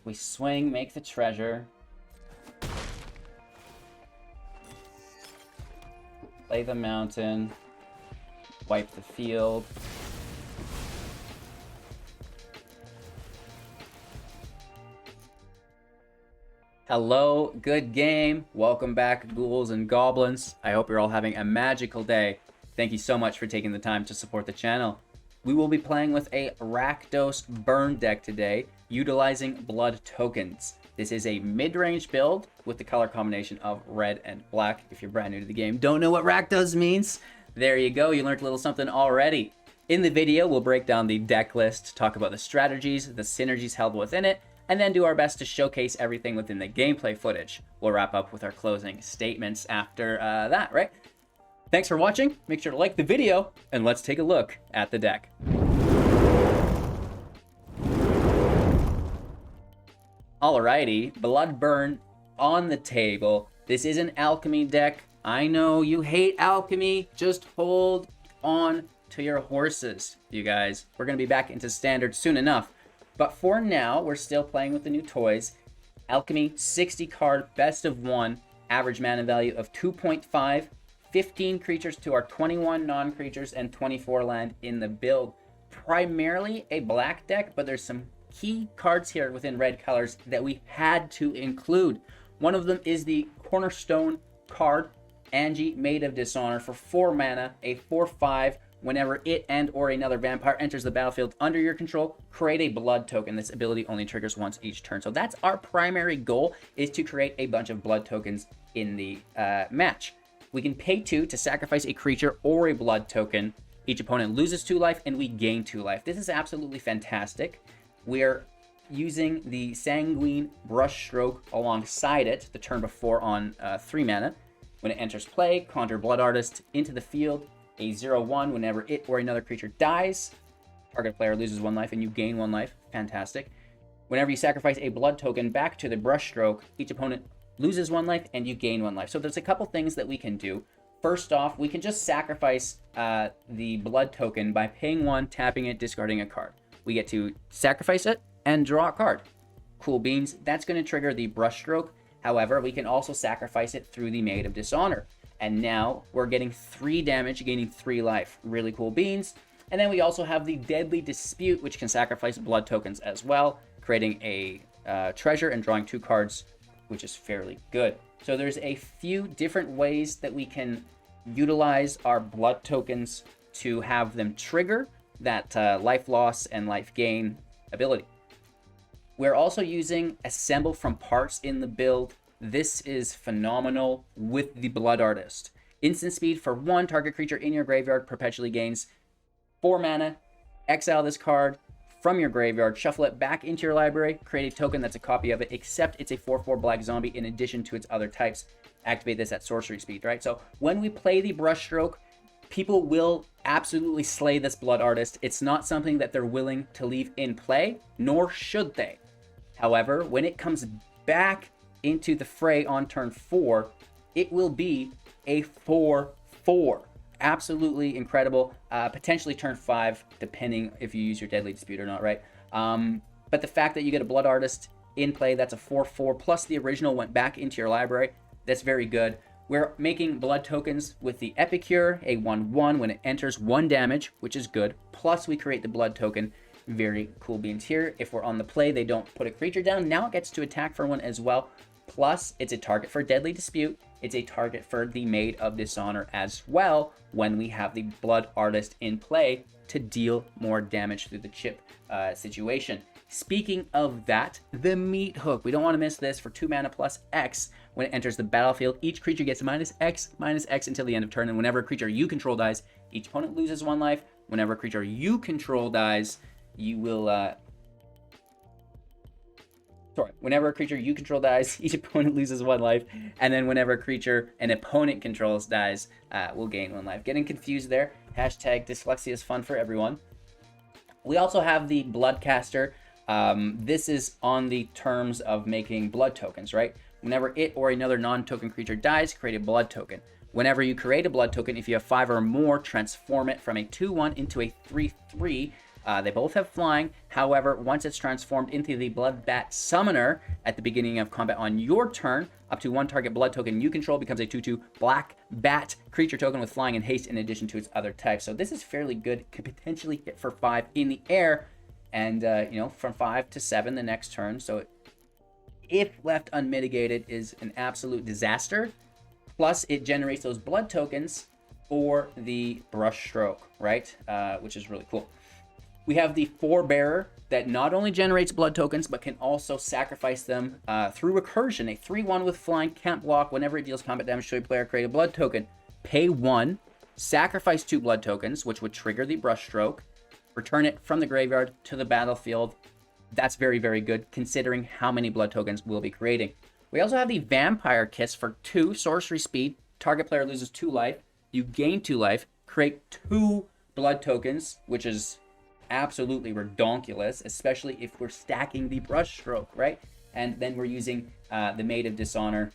We swing, make the treasure. Play the mountain. Wipe the field. Hello, good game. Welcome back, ghouls and goblins. I hope you're all having a magical day. Thank you so much for taking the time to support the channel. We will be playing with a Rakdos burn deck today, utilizing blood tokens. This is a mid-range build with the color combination of red and black. If you're brand new to the game, don't know what Rakdos means? There you go, you learned a little something already. In the video, we'll break down the deck list, talk about the strategies, the synergies held within it, and then do our best to showcase everything within the gameplay footage. We'll wrap up with our closing statements after that, right? Thanks for watching, make sure to like the video, and let's take a look at the deck. Alrighty, Bloodburn on the table. This is an Alchemy deck. I know you hate Alchemy, just hold on to your horses, you guys. We're gonna be back into standard soon enough. But for now, we're still playing with the new toys. Alchemy, 60 card, best of one, average mana value of 2.5, 15 creatures to our 21 non-creatures and 24 land in the build. Primarily a black deck, but there's some key cards here within red colors that we had to include. One of them is the cornerstone card, Angie, Maid of Dishonor, for 4 mana, a 4/5. Whenever it and or another vampire enters the battlefield under your control, create a blood token. This ability only triggers once each turn. So that's our primary goal, is to create a bunch of blood tokens in the match. We can pay 2 to sacrifice a creature or a blood token. Each opponent loses 2 life and we gain 2 life. This is absolutely fantastic. We're using the Sanguine Brushstroke alongside it the turn before on 3 mana. When it enters play, conjure Blood Artist into the field. A 0/1 whenever it or another creature dies. Target player loses 1 life and you gain 1 life. Fantastic. Whenever you sacrifice a blood token back to the brushstroke, each opponent loses 1 life and you gain 1 life. So there's a couple things that we can do. First off, we can just sacrifice the blood token by paying 1, tapping it, discarding a card. We get to sacrifice it and draw a card. Cool beans. That's going to trigger the brushstroke. However, we can also sacrifice it through the Maid of Dishonor. And now we're getting 3 damage, gaining 3 life. Really cool beans. And then we also have the Deadly Dispute, which can sacrifice blood tokens as well, creating a treasure and drawing 2 cards, which is fairly good. So there's a few different ways that we can utilize our blood tokens to have them trigger that life loss and life gain ability. We're also using Assemble from Parts in the build. This is phenomenal with the Blood Artist. Instant speed for 1 target creature in your graveyard perpetually gains 4 mana. Exile this card from your graveyard, shuffle it back into your library, create a token that's a copy of it, except it's a 4/4 black zombie in addition to its other types. Activate this at sorcery speed, right? So when we play the Brushstroke, people will absolutely slay this Blood Artist. It's not something that they're willing to leave in play, nor should they. However, when it comes back into the fray on turn 4, it will be a 4/4. Absolutely incredible. Potentially turn 5, depending if you use your Deadly Dispute or not, right? But the fact that you get a Blood Artist in play, that's a 4/4, plus the original went back into your library, that's very good. We're making blood tokens with the Epicure, a 1/1. When it enters, 1 damage, which is good. Plus we create the blood token. Very cool beans here. If we're on the play, they don't put a creature down. Now it gets to attack for 1 as well. Plus, it's a target for Deadly Dispute. It's a target for the Maid of Dishonor as well when we have the Blood Artist in play to deal more damage through the chip situation. Speaking of that, the Meat Hook. We don't want to miss this. For 2 mana plus X, when it enters the battlefield, each creature gets -X until the end of turn. And whenever a creature you control dies, each opponent loses 1 life. Whenever a creature you control dies, you will... Whenever a creature you control dies, each opponent loses 1 life. And then whenever a creature an opponent controls dies, will gain 1 life. Getting confused there. Hashtag dyslexia is fun for everyone. We also have the Bloodcaster. This is on the terms of making blood tokens, right? Whenever it or another non-token creature dies, create a blood token. Whenever you create a blood token, if you have 5 or more, transform it from a 2/1 into a 3/3. They both have flying. However, once it's transformed into the Blood Bat Summoner at the beginning of combat on your turn, up to one target blood token you control becomes a 2/2 Black Bat creature token with flying and haste in addition to its other types. So this is fairly good. Could potentially hit for 5 in the air, and from 5 to 7 the next turn. So if left unmitigated, is an absolute disaster. Plus, it generates those blood tokens for the brush stroke, right? Which is really cool. We have the Forebearer that not only generates blood tokens, but can also sacrifice them through recursion. A 3/1 with flying, can't block. Whenever it deals combat damage to a player, create a blood token. Pay 1, sacrifice 2 blood tokens, which would trigger the brush stroke. Return it from the graveyard to the battlefield. That's very, very good, considering how many blood tokens we'll be creating. We also have the Vampire Kiss for 2 sorcery speed. Target player loses 2 life. You gain 2 life. Create 2 blood tokens, which is absolutely redonkulous, especially if we're stacking the brush stroke, right? And then we're using the Maid of Dishonor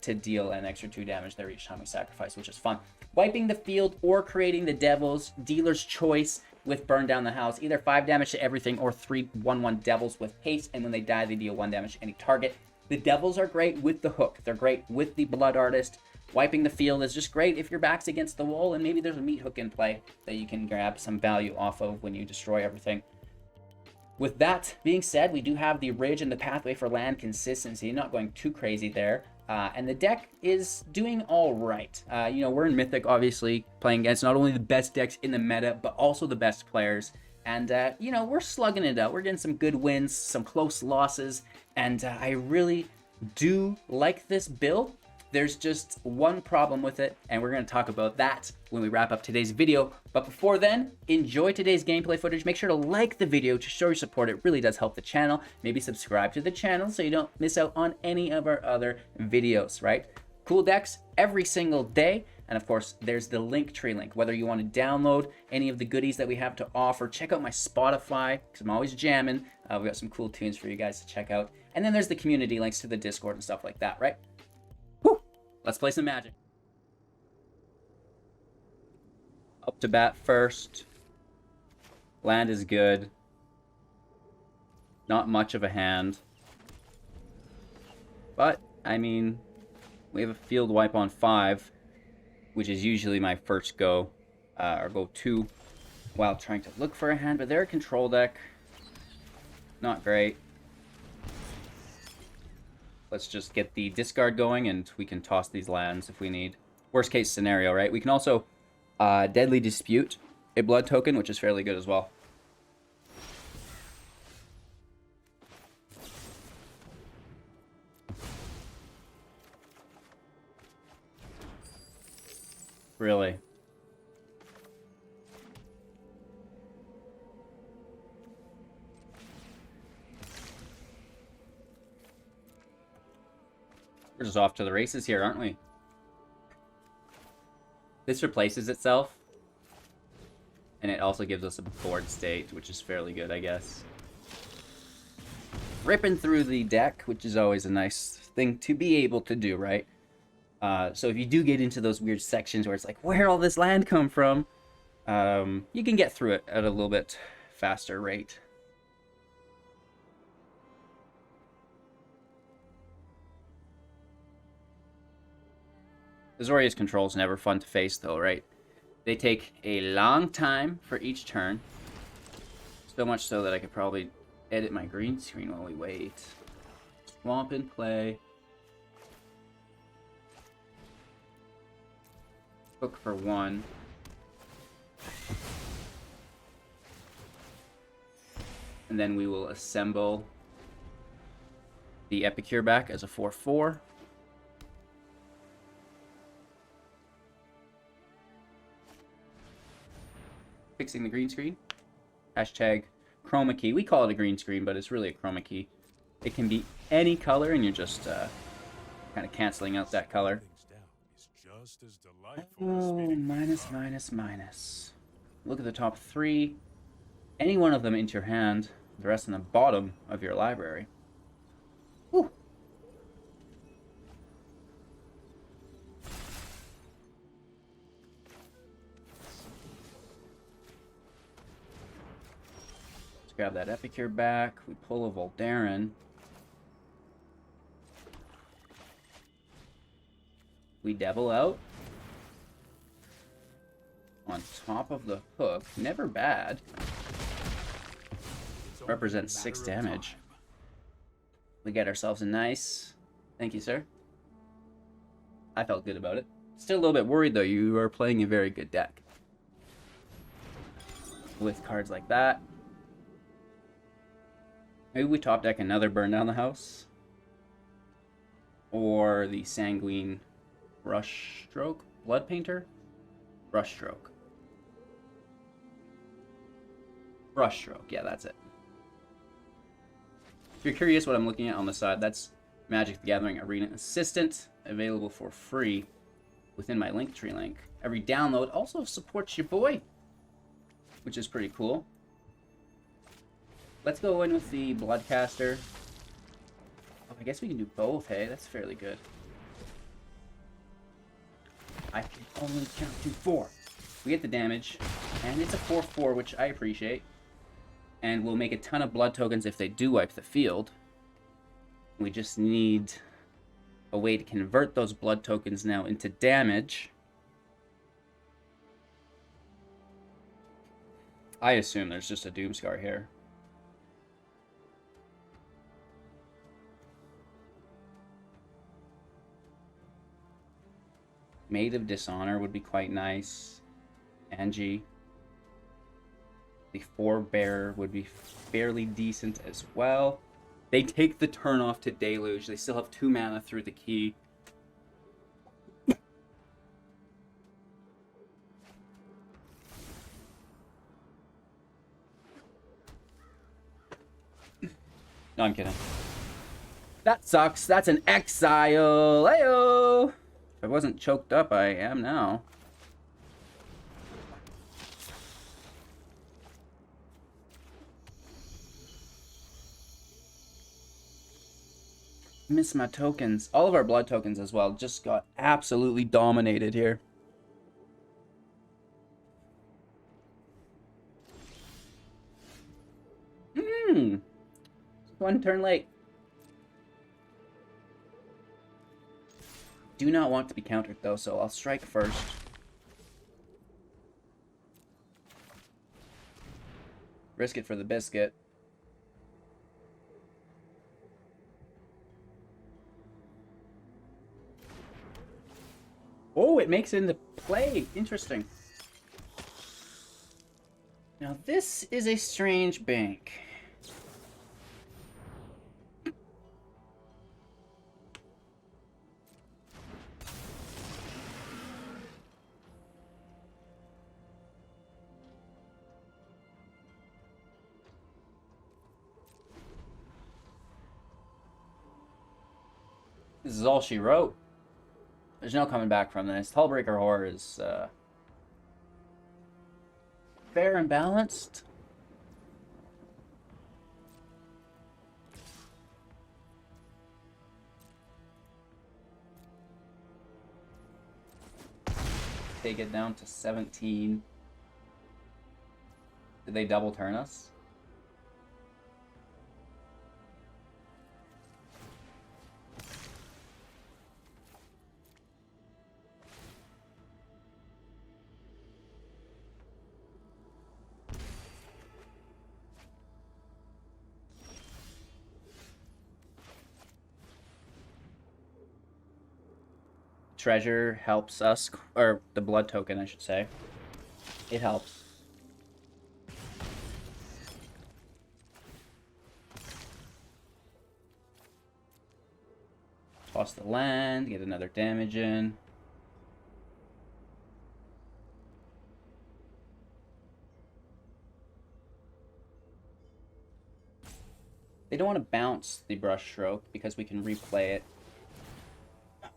to deal an extra 2 damage there each time we sacrifice, which is fun. Wiping the field or creating the Devils, dealer's choice with Burn Down the House. Either 5 damage to everything or 3/1/1 Devils with haste, and when they die, they deal 1 damage to any target. The Devils are great with the hook. They're great with the Blood Artist. Wiping the field is just great if your back's against the wall and maybe there's a meat hook in play that you can grab some value off of when you destroy everything. With that being said, we do have the Ridge and the Pathway for land consistency, not going too crazy there. And the deck is doing all right. We're in Mythic, obviously, playing against not only the best decks in the meta, but also the best players. And, we're slugging it out. We're getting some good wins, some close losses. And I really do like this build. There's just one problem with it, and we're going to talk about that when we wrap up today's video. But before then, enjoy today's gameplay footage. Make sure to like the video to show your support. It really does help the channel. Maybe subscribe to the channel so you don't miss out on any of our other videos, right? Cool decks every single day. And of course, there's the Linktree link. Whether you want to download any of the goodies that we have to offer, check out my Spotify, because I'm always jamming. We got some cool tunes for you guys to check out. And then there's the community links to the Discord and stuff like that, right? Let's play some Magic. Up to bat first. Land is good. Not much of a hand. But, we have a field wipe on 5, which is usually my first go, or go 2, while trying to look for a hand. But they're a control deck. Not great. Let's just get the discard going, and we can toss these lands if we need. Worst case scenario, right? We can also Deadly Dispute a blood token, which is fairly good as well. Really? We're just off to the races here, aren't we? This replaces itself. And it also gives us a board state, which is fairly good, I guess. Ripping through the deck, which is always a nice thing to be able to do, right? So if you do get into those weird sections where it's like, where'd all this land come from? You can get through it at a little bit faster rate. Azorius control is never fun to face, though, right? They take a long time for each turn. So much so that I could probably edit my green screen while we wait. Swamp in play. Hook for 1. And then we will assemble the Epicure back as a 4/4. Fixing the green screen. Hashtag chroma key. We call it a green screen, but it's really a chroma key. It can be any color, and you're just kind of canceling out that color. Oh, minus. Look at the top 3. Any one of them into your hand. The rest in the bottom of your library. Whew. grab that Epicure back. We pull a Voldarin. We Devil out. On top of the hook. Never bad. Represents 6 damage. We get ourselves a nice... Thank you, sir. I felt good about it. Still a little bit worried, though. You are playing a very good deck. With cards like that. Maybe we top deck another Burn Down the House. Or the Sanguine Brushstroke? Blood Painter? Brushstroke. Brushstroke, yeah, that's it. If you're curious what I'm looking at on the side, that's Magic the Gathering Arena Assistant, available for free within my Linktree link. Every download also supports your boy, which is pretty cool. Let's go in with the Bloodcaster. Oh, I guess we can do both, hey? That's fairly good. I can only count to 4. We get the damage, and it's a 4/4, which I appreciate. And we'll make a ton of blood tokens if they do wipe the field. We just need a way to convert those blood tokens now into damage. I assume there's just a Doomscar here. Maid of Dishonor would be quite nice. Angie. The Forebearer would be fairly decent as well. They take the turn off to Deluge. They still have 2 mana through the key. No, I'm kidding. That sucks. That's an exile. Ayo! If I wasn't choked up, I am now. Miss my tokens. All of our blood tokens as well just got absolutely dominated here. One turn late. Do not want to be countered though, so I'll strike first. Risk it for the biscuit. Oh, it makes it into play. Interesting. Now this is a strange bank. This is all she wrote. There's no coming back from this. Hullbreaker Horror is fair and balanced. Take it down to 17. Did they double turn us? Treasure helps us, or the blood token, I should say. It helps. Toss the land, get another damage in. They don't want to bounce the Brushstroke because we can replay it.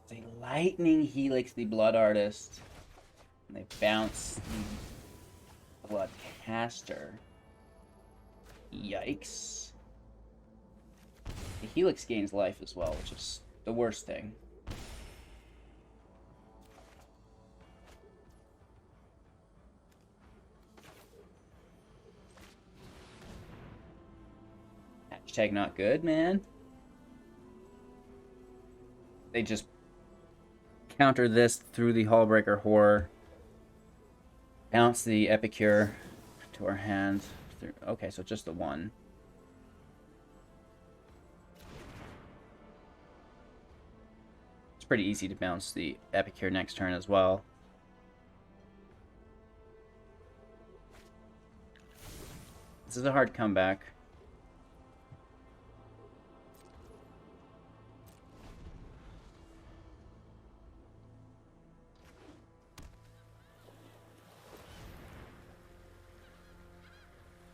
They Lightning Helix the Blood Artist. And they bounce the Bloodcaster. Yikes. The Helix gains life as well, which is the worst thing. Hashtag not good, man. They just counter this through the Hullbreaker Horror. Bounce the Epicure to our hand. Okay, so just the one. It's pretty easy to bounce the Epicure next turn as well. This is a hard comeback.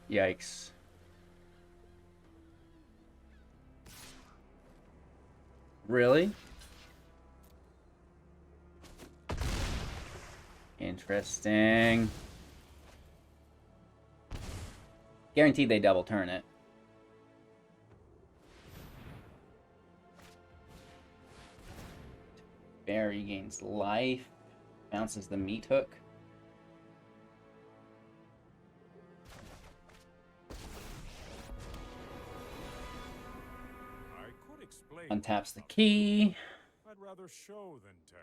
Yikes. Really? Interesting. Guaranteed they double turn it. Barry gains life. Bounces the meat hook. Untaps the key. I'd rather show than tell.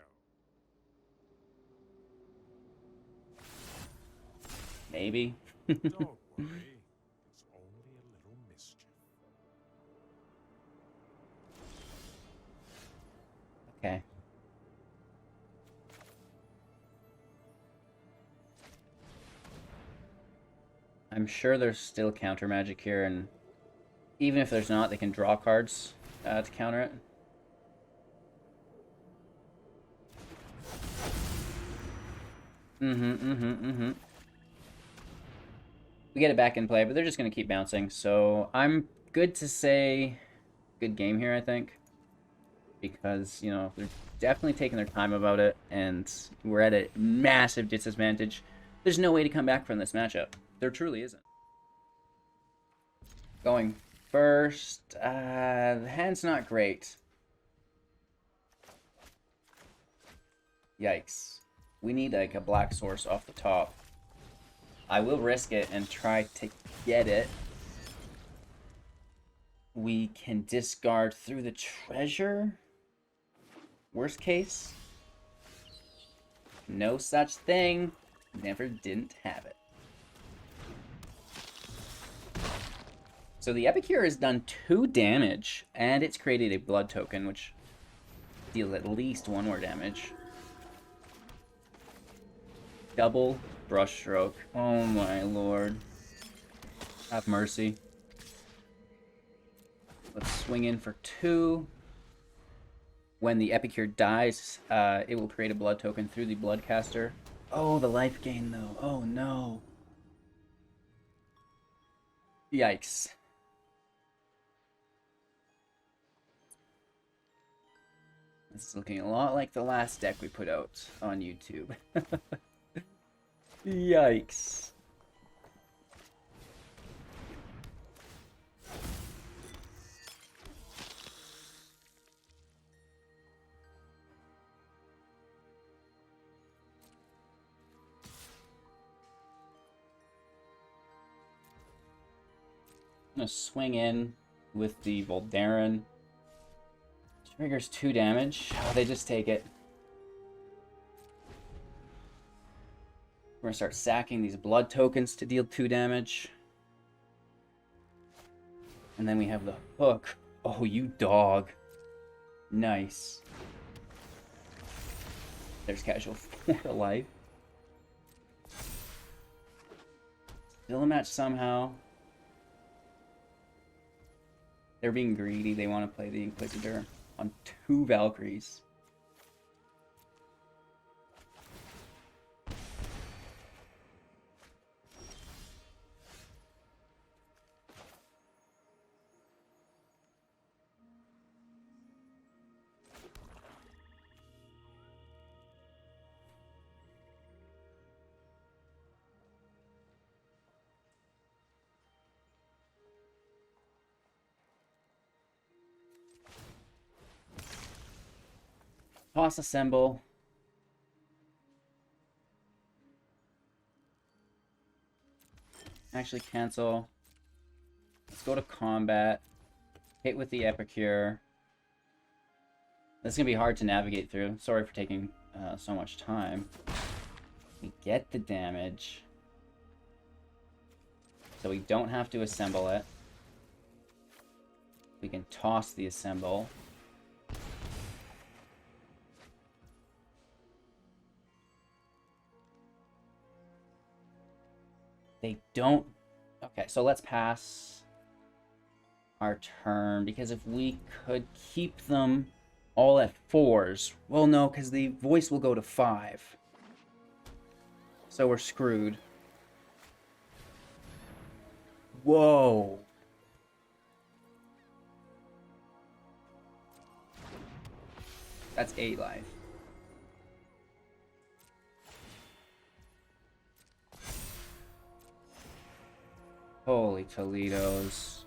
Maybe. Don't worry. It's only a little mischief. Okay. I'm sure there's still counter magic here, and even if there's not, they can draw cards to counter it. We get it back in play, but they're just going to keep bouncing. So I'm good to say good game here, I think. Because, you know, they're definitely taking their time about it, and we're at a massive disadvantage. There's no way to come back from this matchup. There truly isn't. Going first, the hand's not great. Yikes. We need like a black source off the top. I will risk it and try to get it. We can discard through the treasure. Worst case. No such thing. Never didn't have it. So the Epicure has done 2 damage, and it's created a blood token, which deals at least 1 more damage. Double brushstroke. Oh my lord. Have mercy. Let's swing in for 2. When the Epicure dies, it will create a blood token through the Bloodcaster. Oh, the life gain though. Oh no. Yikes. This is looking a lot like the last deck we put out on YouTube. Yikes. I'm gonna swing in with the Voldarin. Triggers 2 damage. Oh, they just take it. We're gonna start sacking these blood tokens to deal 2 damage. And then we have the hook. Oh, you dog. Nice. There's casual for life. Still a match somehow. They're being greedy. They want to play the Inquisitor on 2 Valkyries. Toss a symbol. Actually cancel. Let's go to combat. Hit with the Epicure. This is going to be hard to navigate through. Sorry for taking so much time. We get the damage. So we don't have to assemble it. We can toss the assemble. They don't... Okay, so let's pass our turn, because if we could keep them all at 4s... Well, no, because the voice will go to 5. So we're screwed. Whoa. That's 8 life. Holy Toledos.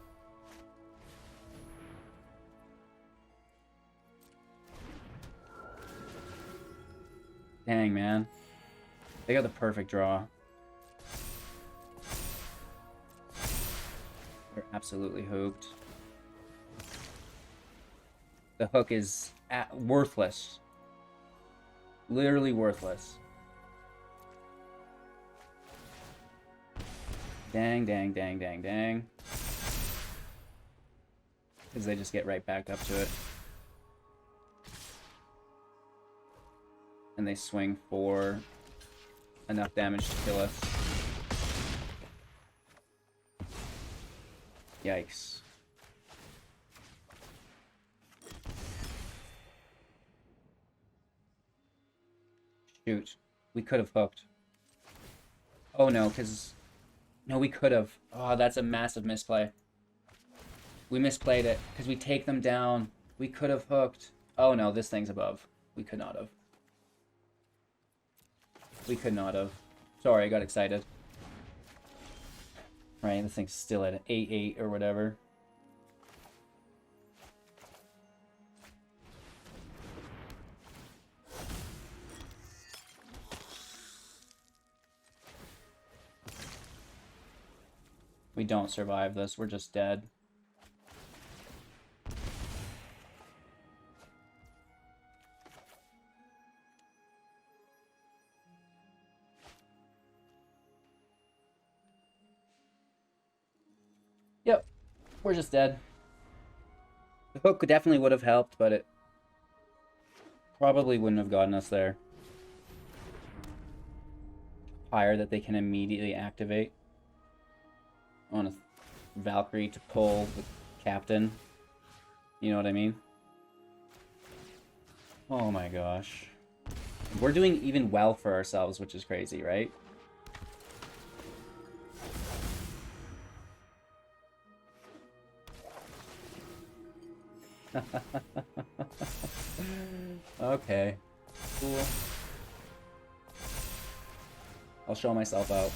Dang, man. They got the perfect draw. They're absolutely hooked. The hook is worthless. Literally worthless. Dang, dang, dang, dang, dang. Because they just get right back up to it. And they swing for enough damage to kill us. Yikes. Shoot. We could have hooked. Oh no, because... No, we could have. Oh, that's a massive misplay. We misplayed it, because we take them down. We could have hooked. Oh no, this thing's above. We could not have. We could not have. Sorry, I got excited. Right, this thing's still at an 8-8 or whatever. We don't survive this, we're just dead. Yep, we're just dead. The hook definitely would have helped, but it probably wouldn't have gotten us there. Fire that they can immediately activate on a Valkyrie to pull the captain. You know what I mean? Oh my gosh. We're doing even well for ourselves, which is crazy, right? Okay. Cool. I'll show myself out.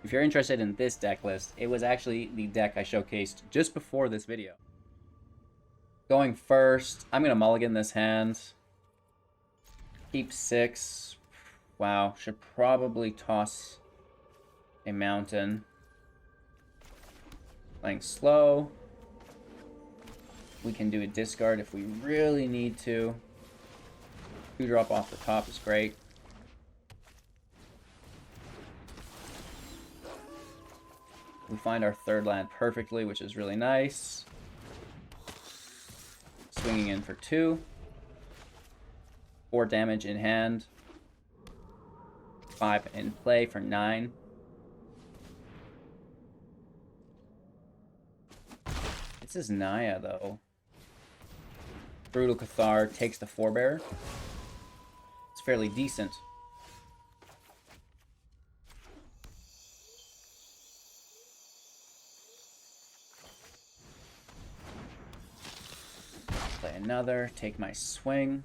If you're interested in this deck list, it was actually the deck I showcased just before this video. Going first, I'm going to mulligan this hand. Keep 6. Wow, should probably toss a mountain. Playing slow. We can do a discard if we really need to. 2-drop off the top is great. We find our 3rd land perfectly, which is really nice. Swinging in for 2. 4 damage in hand. 5 in play for 9. This is Naya, though. Brutal Cathar takes the forebear. It's fairly decent. Play another, take my swing.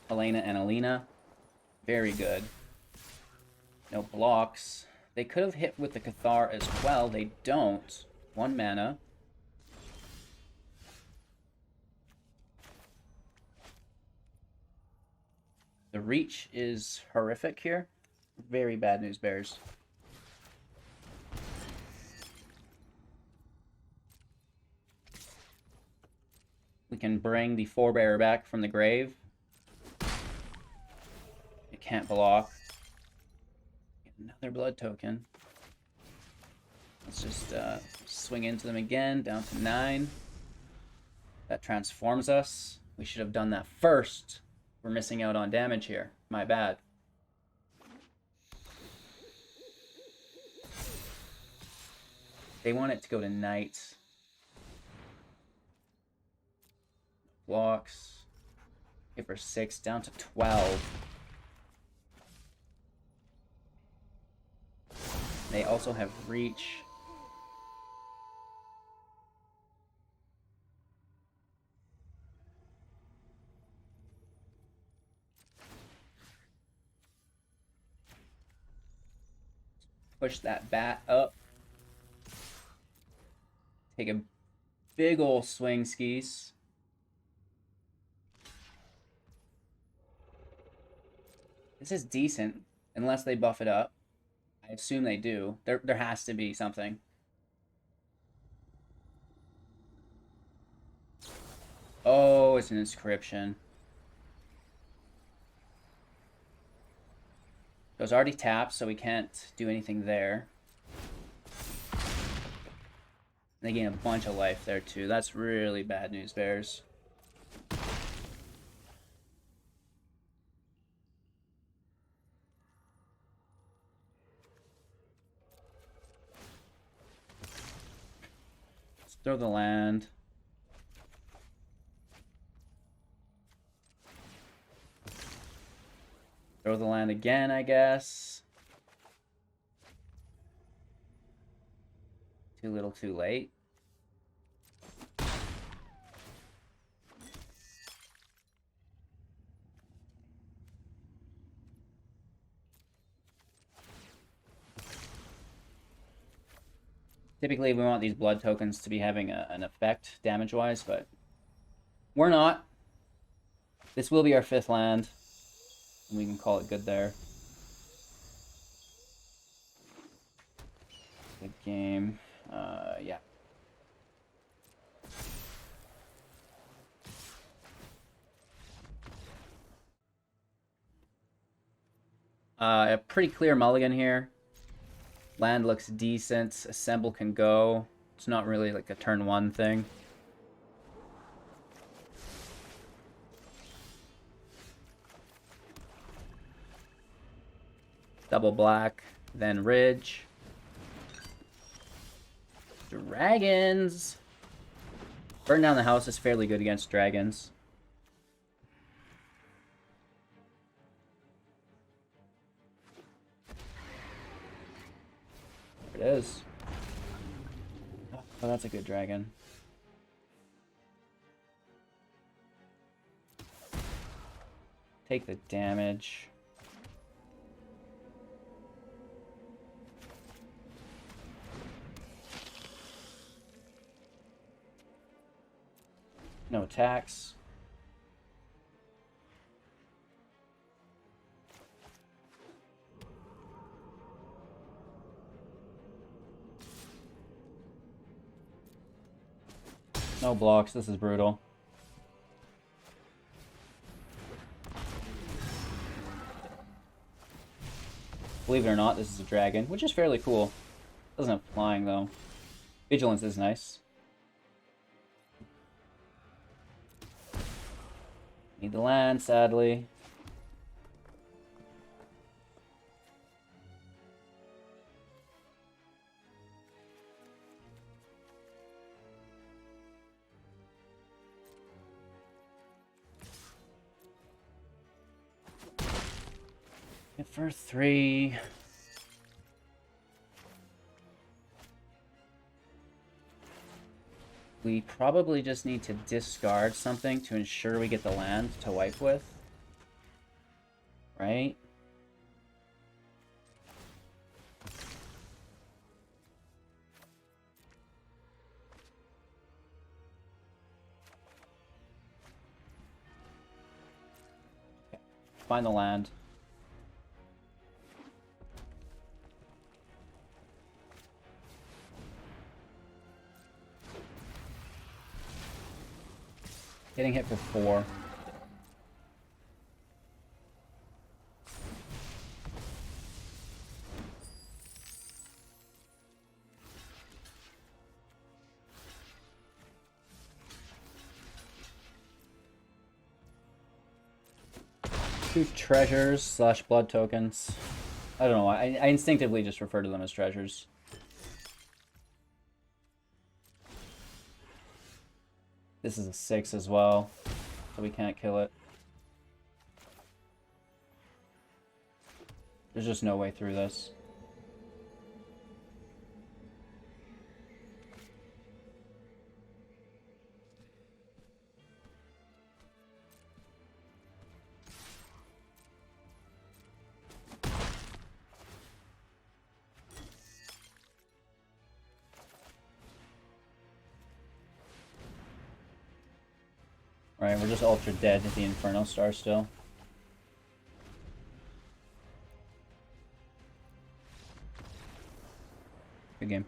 Elena and Alina. Very good. No blocks. They could have hit with the Cathar as well. They don't. 1 mana. The reach is horrific here. Very bad news, Bears. We can bring the Forebearer back from the grave. It can't block. Another blood token. Let's just swing into them again, down to 9. That transforms us. We should have done that first. We're missing out on damage here. My bad. They want it to go to knight. Blocks. Give her 6, down to 12. They also have reach. Push that bat up. Take a big ol' swing, skis. This is decent, unless they buff it up. I assume they do. There has to be something. Oh, it's an inscription. It was already tapped, so we can't do anything there. They gain a bunch of life there, too. That's really bad news, Bears. Let's throw the land. Throw the land again, I guess. Too little, too late. Typically, we want these blood tokens to be having an effect damage-wise, but we're not. This will be our 5th land. And we can call it good there. Good game. Yeah. A pretty clear mulligan here. Land looks decent. Assemble can go. It's not really like a turn 1 thing. Double black, then ridge. Dragons! Burn down the house is fairly good against dragons. There it is. Oh, that's a good dragon. Take the damage. No attacks. No blocks. This is brutal. Believe it or not, this is a dragon, which is fairly cool. Doesn't have flying, though. Vigilance is nice. Need the land, sadly. Hit for 3. We probably just need to discard something to ensure we get the land to wipe with. Right? Okay. Find the land. Getting hit for 4. Two treasures / blood tokens. I don't know why. I instinctively just refer to them as treasures. This is a 6 as well, so we can't kill it. There's just no way through this. Alright, we're just ultra dead at the Inferno Star still. Good game.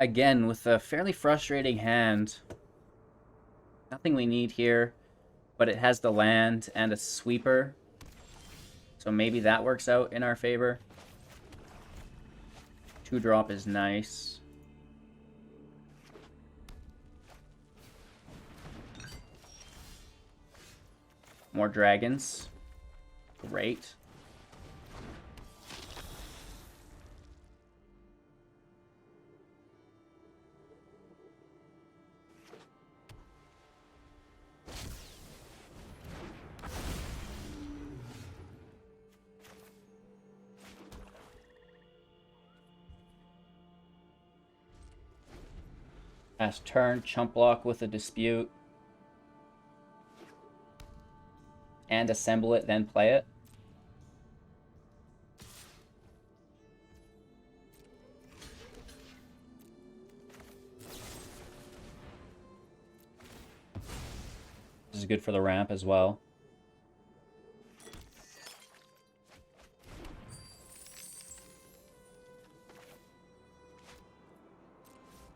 Again, with a fairly frustrating hand. Nothing we need here, but it has the land and a sweeper. So maybe that works out in our favor. 2-drop is nice. More dragons. Great. Last turn, chump block with a dispute. And assemble it, then play it. This is good for the ramp as well.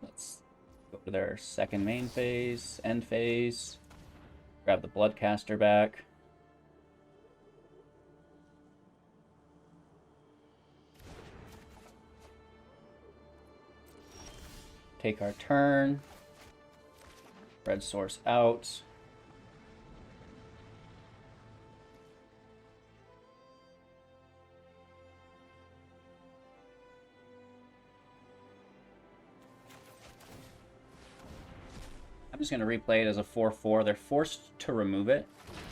Let's go to their second main phase, end phase. Grab the Bloodcaster back. Take our turn. Red source out. I'm just going to replay it as a 4/4. They're forced to remove it,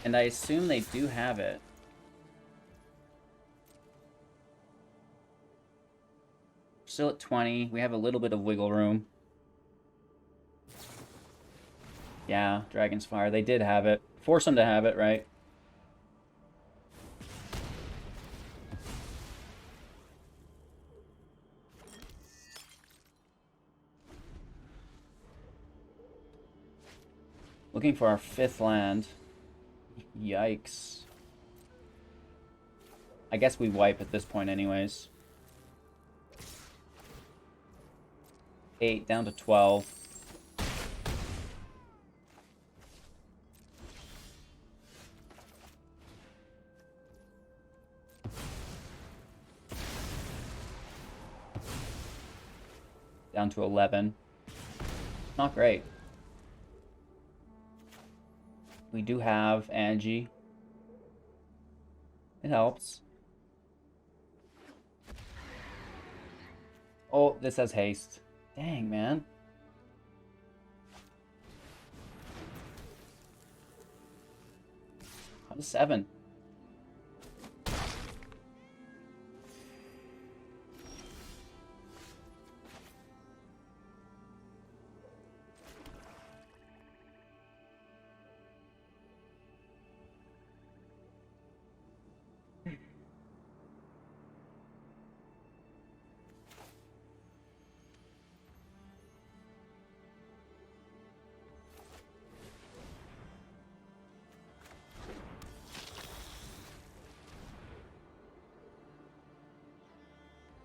and I assume they do have it. Still at 20. We have a little bit of wiggle room. Yeah, Dragon's Fire. They did have it. Force them to have it, right? Looking for our 5th land. Yikes. I guess we wipe at this point anyways. 8 down to 12. Down to 11. Not great. We do have Angie. It helps. Oh, this has haste. Dang, man. I'm 7.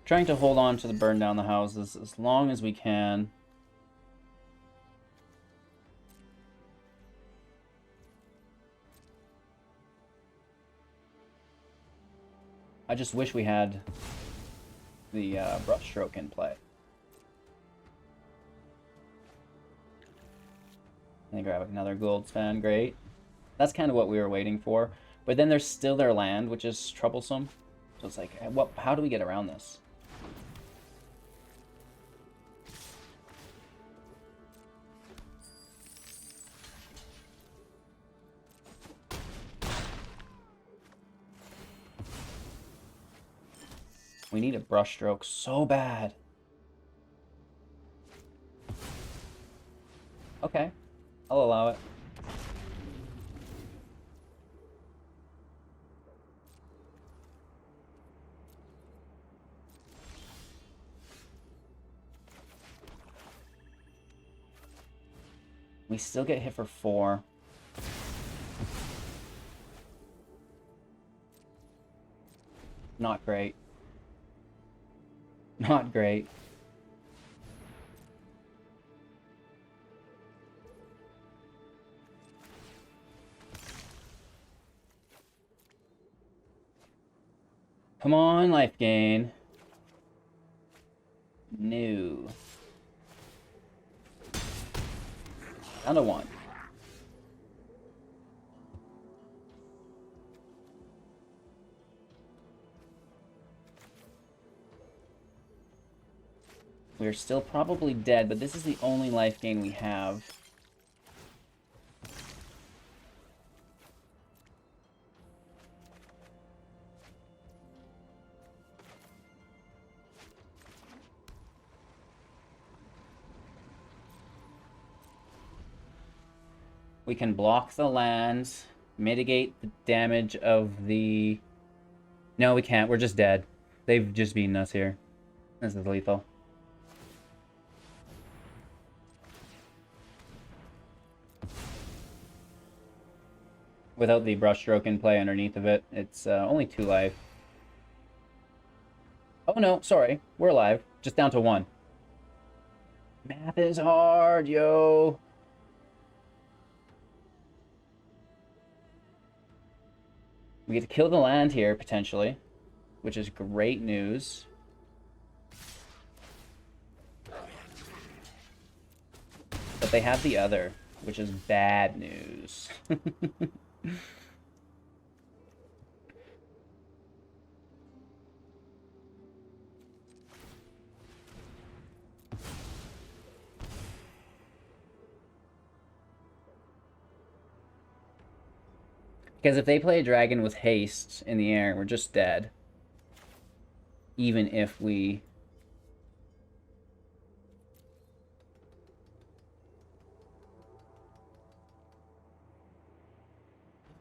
Trying to hold on to the burn down the houses as long as we can. I just wish we had the brushstroke in play. They grab another gold span, great. That's kind of what we were waiting for. But then there's still their land, which is troublesome. So it's like, how do we get around this? We need a brushstroke so bad. Okay, I'll allow it. We still get hit for 4. Not great. Not great. Come on, life gain. No. Down to 1. We're still probably dead, but this is the only life gain we have. We can block the lands, mitigate the damage of the... No, we can't. We're just dead. They've just beaten us here. This is lethal. Without the brushstroke in play underneath of it, it's only 2 life. Oh no, sorry. We're alive. Just down to 1. Math is hard, yo. We get to kill the land here, potentially, which is great news. But they have the other, which is bad news. Because if they play a dragon with haste in the air, we're just dead. Even if we...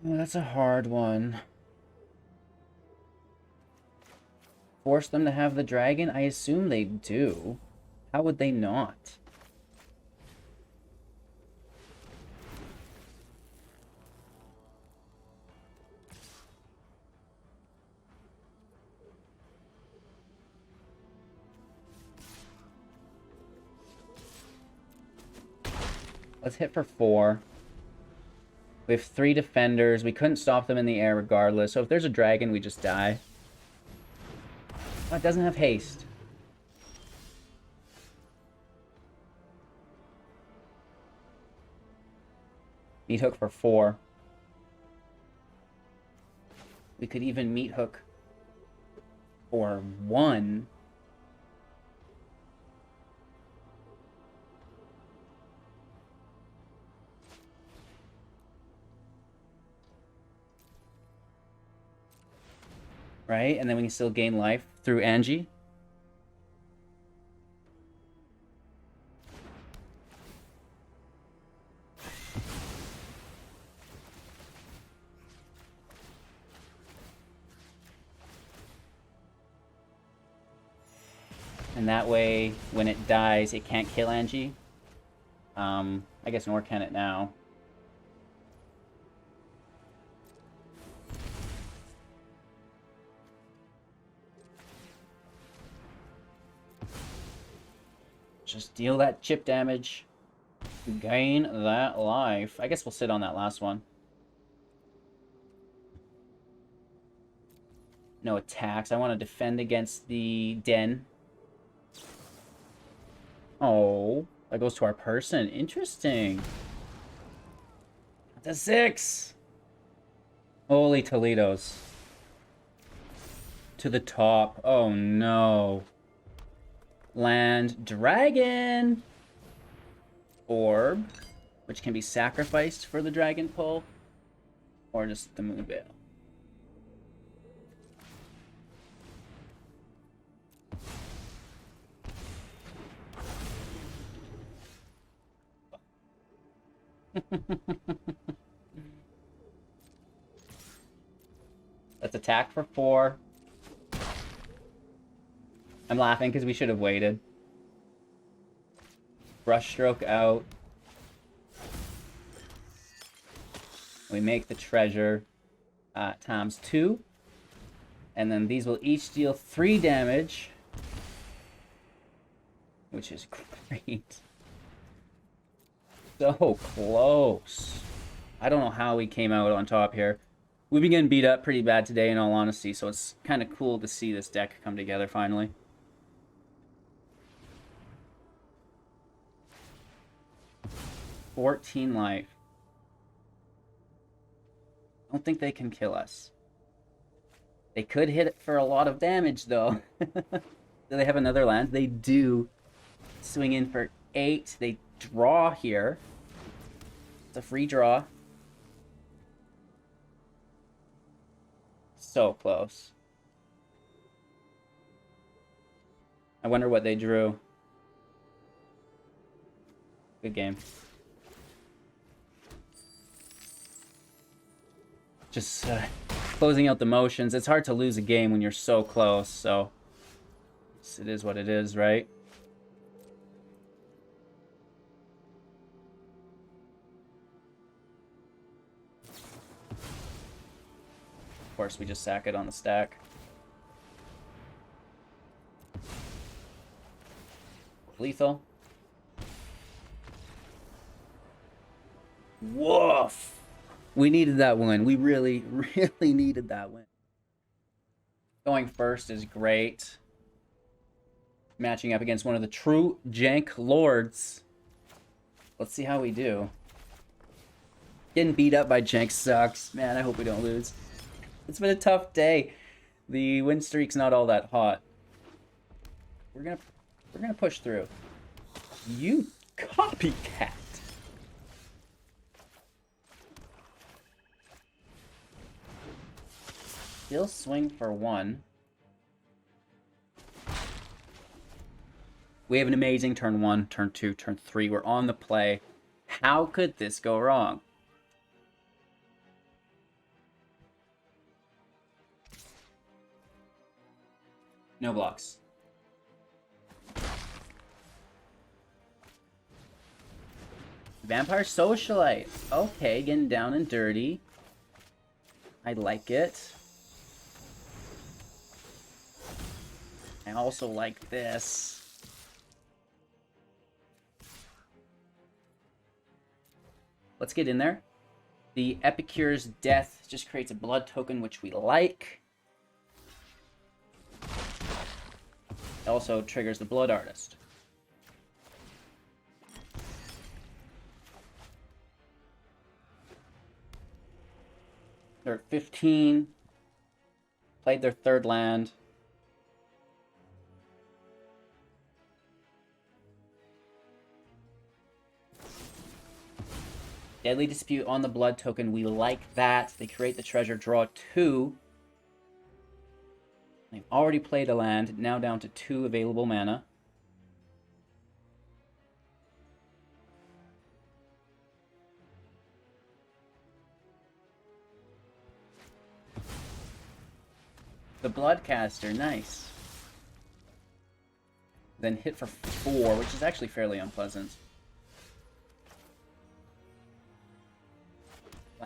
Oh, that's a hard one. Force them to have the dragon? I assume they do. How would they not? Let's hit for 4. We have 3 defenders. We couldn't stop them in the air regardless. So if there's a dragon, we just die. Oh, it doesn't have haste. Meat hook for 4. We could even meat hook for 1. Right? And then we can still gain life through Angie. And that way, when it dies, it can't kill Angie. I guess nor can it now. Just deal that chip damage. Gain that life. I guess we'll sit on that last one. No attacks. I want to defend against the den. Oh, that goes to our person. Interesting. That's a 6. Holy Toledos. To the top. Oh no. Land dragon. Orb, which can be sacrificed for the dragon pull, or just the moon veil. Let's attack for 4. I'm laughing because we should have waited. Brushstroke out. We make the treasure times 2. And then these will each deal 3 damage. Which is great. So close. I don't know how we came out on top here. We've been getting beat up pretty bad today, in all honesty, so it's kind of cool to see this deck come together finally. $14 life. I don't think they can kill us. They could hit it for a lot of damage, though. Do they have another land? They do. Swing in for 8. They draw here. It's a free draw. So close. I wonder what they drew. Good game. Just closing out the motions. It's hard to lose a game when you're so close, so it is what it is, right? Of course, we just sack it on the stack. Lethal. Woof! We needed that win. We really, really needed that win. Going first is great. Matching up against one of the true jank lords. Let's see how we do. Getting beat up by jank sucks. Man, I hope we don't lose. It's been a tough day. The win streak's not all that hot. We're gonna push through. You copycat. Still swing for 1. We have an amazing turn 1, turn 2, turn 3. We're on the play. How could this go wrong? No blocks. Vampire Socialite. Okay, getting down and dirty. I like it. I also like this. Let's get in there. The Epicure's Death just creates a blood token, which we like. It also triggers the Blood Artist. They're at 15. Played their 3rd land. Deadly Dispute on the blood token. We like that. They create the treasure, draw 2. They've already played a land, now down to 2 available mana. The Bloodcaster, nice. Then hit for 4, which is actually fairly unpleasant.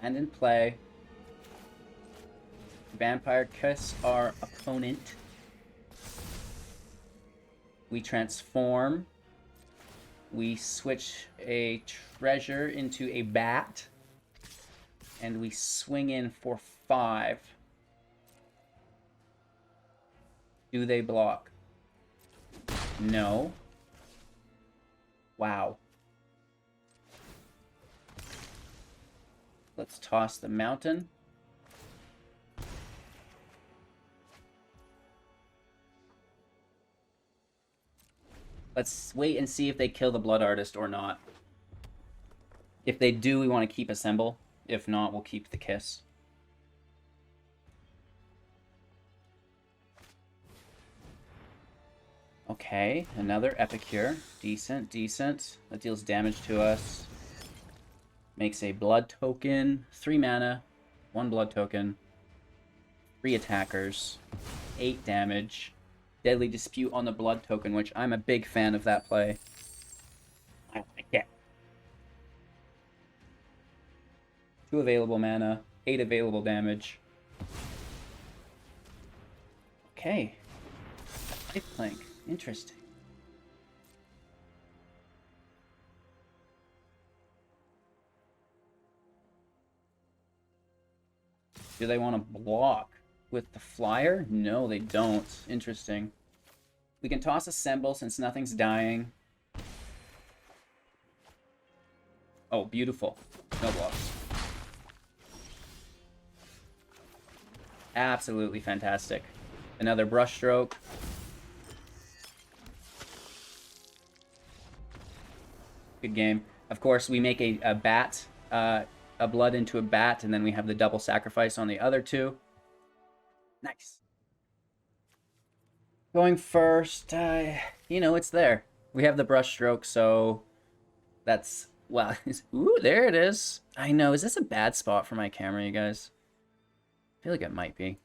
Land in play. Vampire kiss our opponent. We transform. We switch a treasure into a bat. And we swing in for 5. Do they block? No. Wow. Let's toss the mountain. Let's wait and see if they kill the Blood Artist or not. If they do, we want to keep Assemble. If not, we'll keep the Kiss. Okay, another Epicure. Decent, decent. That deals damage to us. Makes a blood token. 3 mana. 1 blood token. 3 attackers. 8 damage. Deadly Dispute on the blood token, which I'm a big fan of that play. I like it. 2 available mana. 8 available damage. Okay. Lifelink. Interesting. Do they want to block with the flyer? No, they don't. Interesting. We can toss Assemble since nothing's dying. Oh, beautiful. No blocks. Absolutely fantastic. Another Brushstroke. Good game. Of course, we make a bat, a blood into a bat, and then we have the double sacrifice on the other 2. Nice. Going first, you know, it's there. We have the Brushstroke, so that's, well, ooh, there it is. I know, is this a bad spot for my camera, you guys? I feel like it might be.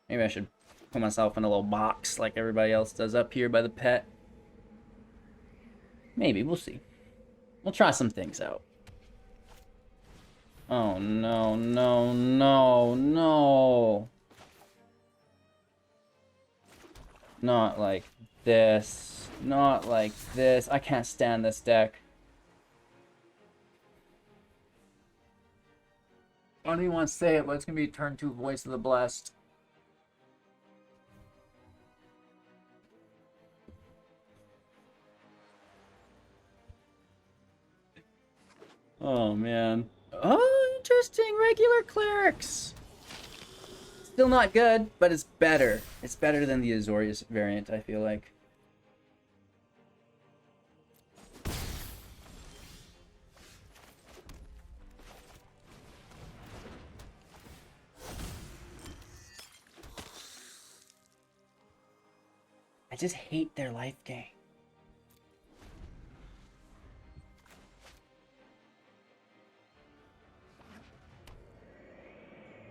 Maybe I should put myself in a little box like everybody else does up here by the pet. Maybe, we'll see. We'll try some things out. Oh, no, no, no, no. Not like this. Not like this. I can't stand this deck. I don't even want to say it, but it's going to be turn 2 Voice of the Blessed. Oh, man. Oh, interesting. Regular Clerics. Still not good, but it's better. It's better than the Azorius variant, I feel like. I just hate their life gain.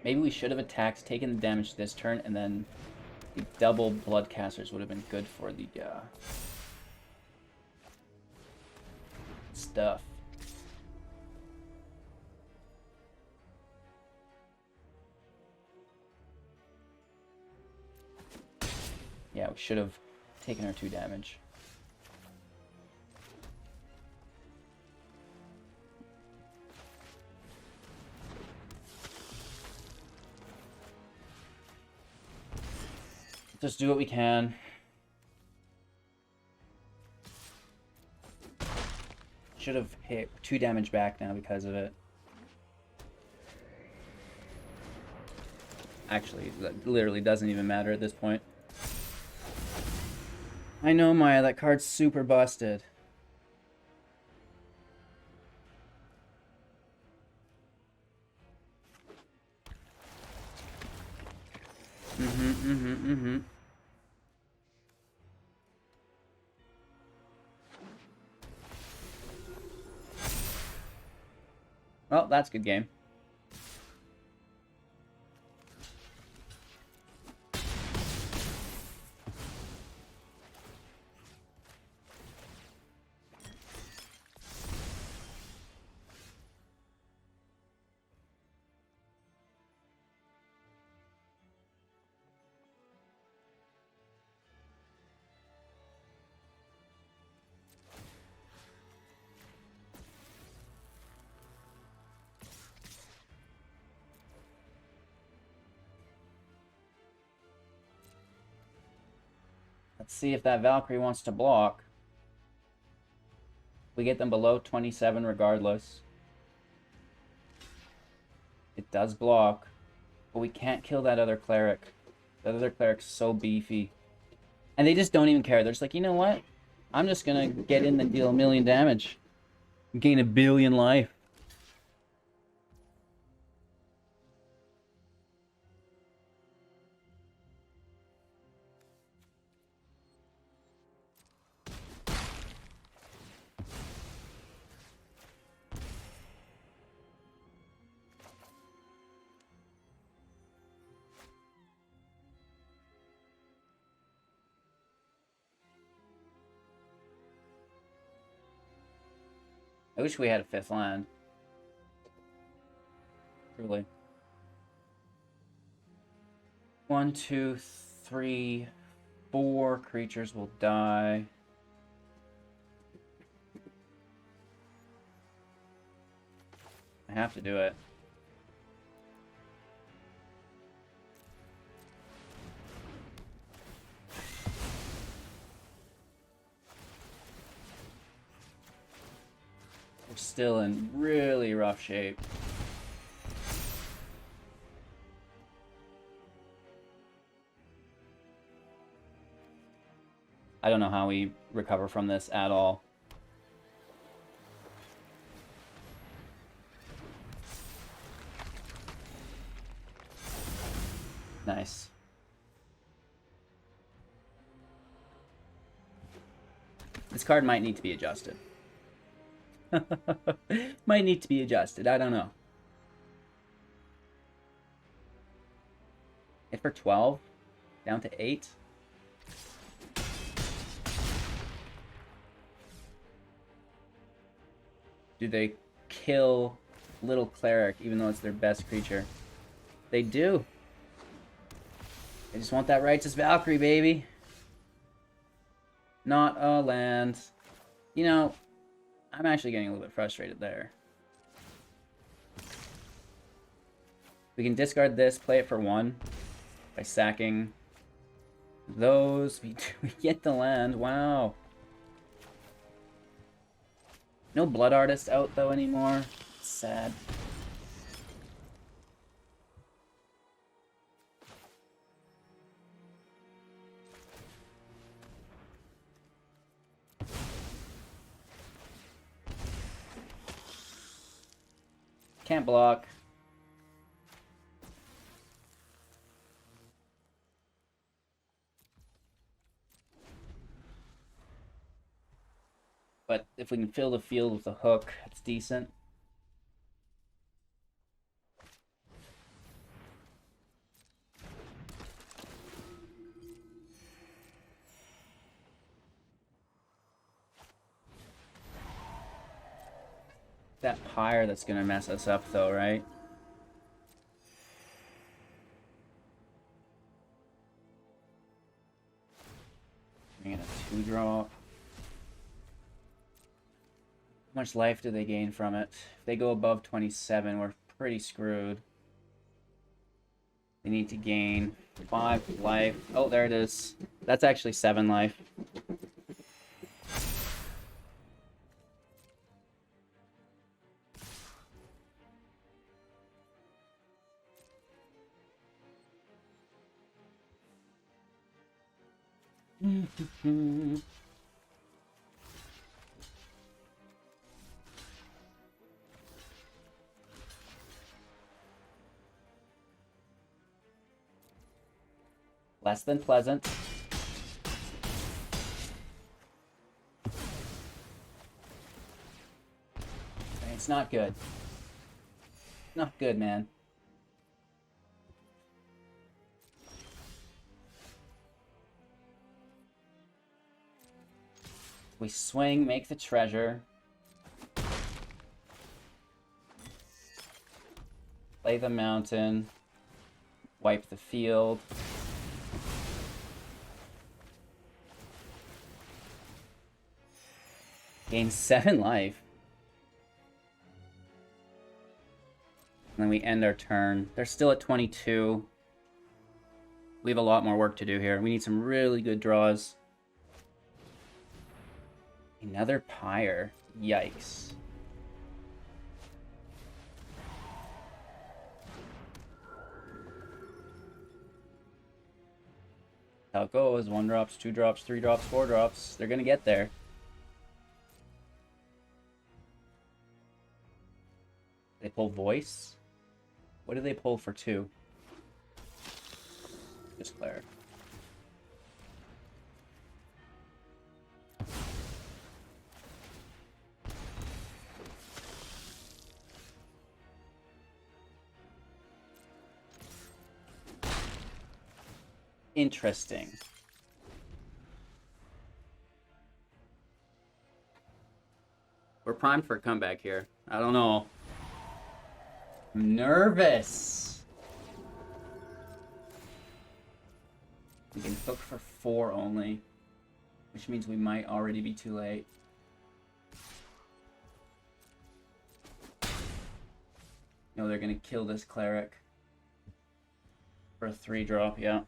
Maybe we should have attacked, taken the damage this turn, and then the double Bloodcasters would have been good for the stuff. Yeah, we should have taken our 2 damage. Just do what we can. Should have hit 2 damage back now because of it. Actually, that literally doesn't even matter at this point. I know, Maya, that card's super busted. Well, that's a good game. Let's see if that Valkyrie wants to block. We get them below 27 regardless. It does block, but we can't kill that other cleric. That other cleric's so beefy. And they just don't even care. They're just like, you know what? I'm just gonna get in and deal 1,000,000 damage. Gain 1,000,000,000 life. I wish we had a 5th land. Truly. 1, 2, 3, 4 creatures will die. I have to do it. We're still in really rough shape. I don't know how we recover from this at all. Nice. This card might need to be adjusted. Might need to be adjusted. I don't know. Hit for 12. Down to 8. Do they kill Little Cleric even though it's their best creature? They do. I just want that Righteous Valkyrie, baby. Not a land. You know, I'm actually getting a little bit frustrated there. We can discard this, play it for 1 by sacking those. We get the land. Wow. No Blood Artist out, though, anymore. It's sad. Can't block. But if we can fill the field with a hook, it's decent. That pyre that's gonna mess us up though, right? Bring in a 2-drop. How much life do they gain from it? If they go above 27, we're pretty screwed. They need to gain 5 life. Oh, there it is. That's actually 7 life. Less than pleasant. It's not good. Not good, man. We swing, make the treasure. Play the mountain. Wipe the field. Gain 7 life. And then we end our turn. They're still at 22. We have a lot more work to do here. We need some really good draws. Another Pyre. Yikes. How it goes. 1 drops, 2 drops, 3 drops, 4 drops. They're gonna get there. They pull Voice? What do they pull for 2? Just Cleric. Interesting. We're primed for a comeback here. I don't know. I'm nervous. We can hook for 4 only, which means we might already be too late. No, they're gonna kill this cleric for a 3-drop, yeah.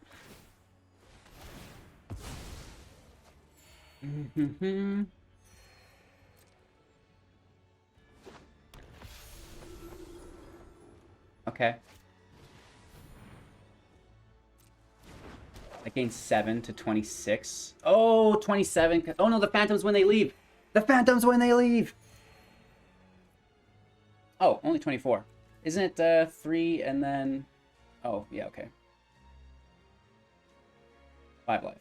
Okay. I gained 7 to 26. Oh, 27. Oh no, the Phantoms when they leave. The Phantoms when they leave. Oh, only 24. Isn't it 3 and then... Oh, yeah, okay. 5 life.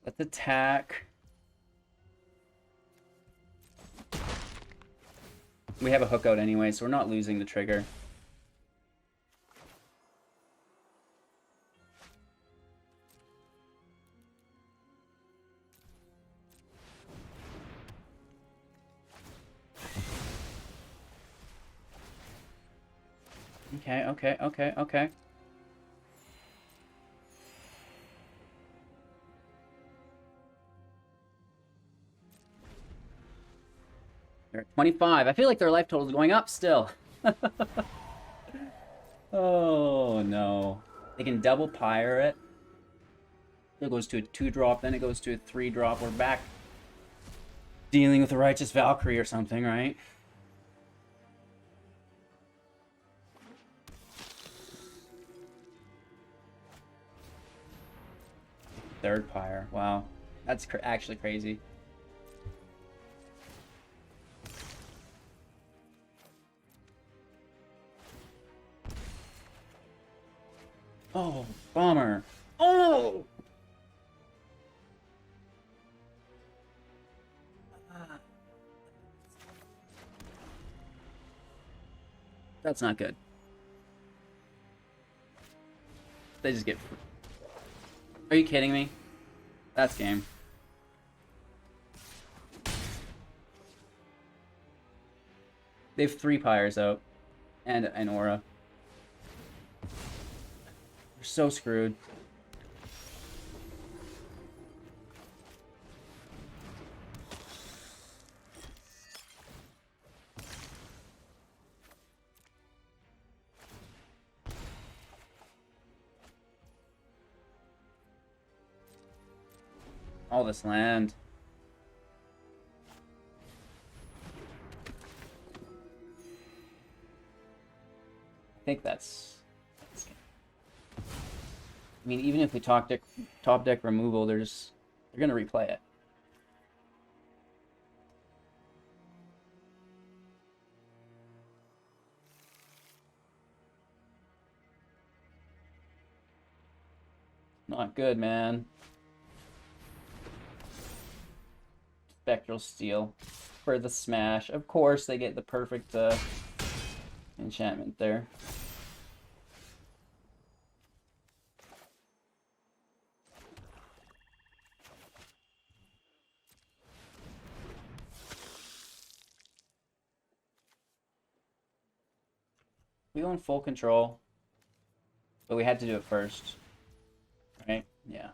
Let's attack. We have a hook out anyway, so we're not losing the trigger. Okay. They're at 25. I feel like their life total is going up still. Oh, no. They can double Pyre it. It goes to a 2-drop, then it goes to a 3-drop. We're back dealing with a Righteous Valkyrie or something, right? Third Pyre. Wow. That's actually crazy. Oh, bummer. Oh! That's not good. They just get... Are you kidding me? That's game. They have 3 Pyres out. And an Aura. We're so screwed. All this land. I think that's I mean, even if we top deck removal, they're gonna replay it. Not good, man. Spectral Steel for the smash. Of course, they get the perfect enchantment there. We own full control, but we had to do it first, right? Yeah.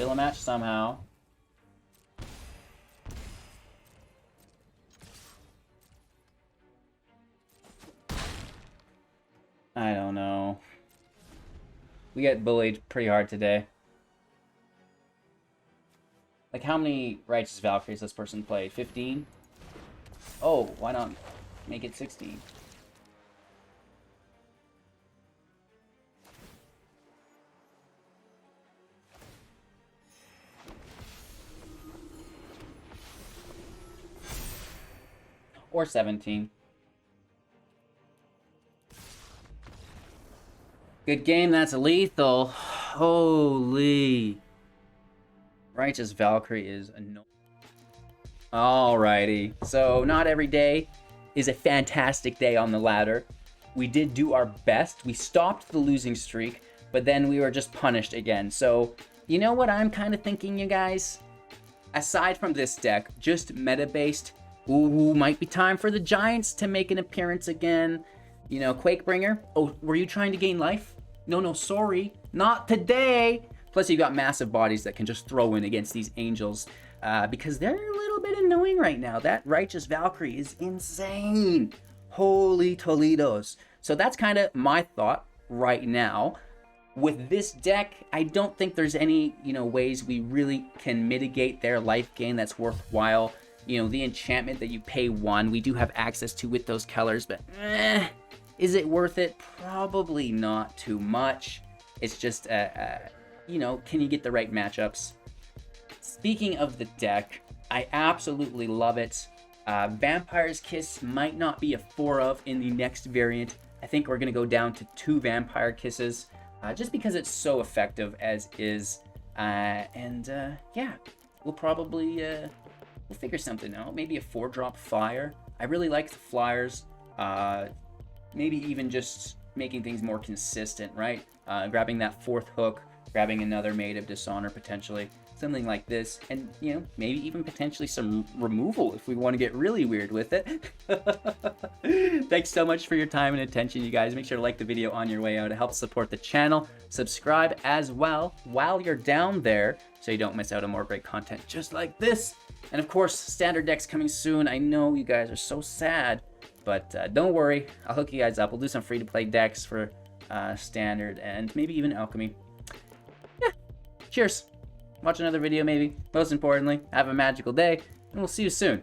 Still a match somehow. I don't know. We get bullied pretty hard today. Like, how many Righteous Valkyries this person played? 15? Oh, why not make it 16? Or 17. Good game, that's lethal. Holy. Righteous Valkyrie is annoying. Alrighty, so not every day is a fantastic day on the ladder. We did do our best. We stopped the losing streak, but then we were just punished again. So, you know what I'm kind of thinking, you guys? Aside from this deck, just meta-based, ooh, might be time for the Giants to make an appearance again. You know, Quakebringer. Oh, were you trying to gain life? No, sorry. Not today. Plus, you've got massive bodies that can just throw in against these angels because they're a little bit annoying right now. That Righteous Valkyrie is insane. Holy Toledos. So that's kind of my thought right now. With this deck, I don't think there's any, ways we really can mitigate their life gain that's worthwhile. The enchantment that you pay 1, we do have access to with those colors, but is it worth it? Probably not too much. It's just, can you get the right matchups? Speaking of the deck, I absolutely love it. Vampire's Kiss might not be a 4 of in the next variant. I think we're going to go down to 2 Vampire Kisses, just because it's so effective as is. Yeah, we'll probably we'll figure something out. Maybe a 4-drop flyer. I really like the flyers. Maybe even just making things more consistent, right? Grabbing that 4th hook, grabbing another Maid of Dishonor potentially. Something like this, and maybe even potentially some removal if we want to get really weird with it. Thanks so much for your time and attention, you guys. Make sure to like the video on your way out. It helps support the channel. Subscribe as well while you're down there so you don't miss out on more great content just like this. And of course, standard decks coming soon. I know you guys are so sad, but don't worry. I'll hook you guys up. We'll do some free-to-play decks for standard and maybe even alchemy. Yeah, cheers. Watch another video maybe. Most importantly, have a magical day, and we'll see you soon.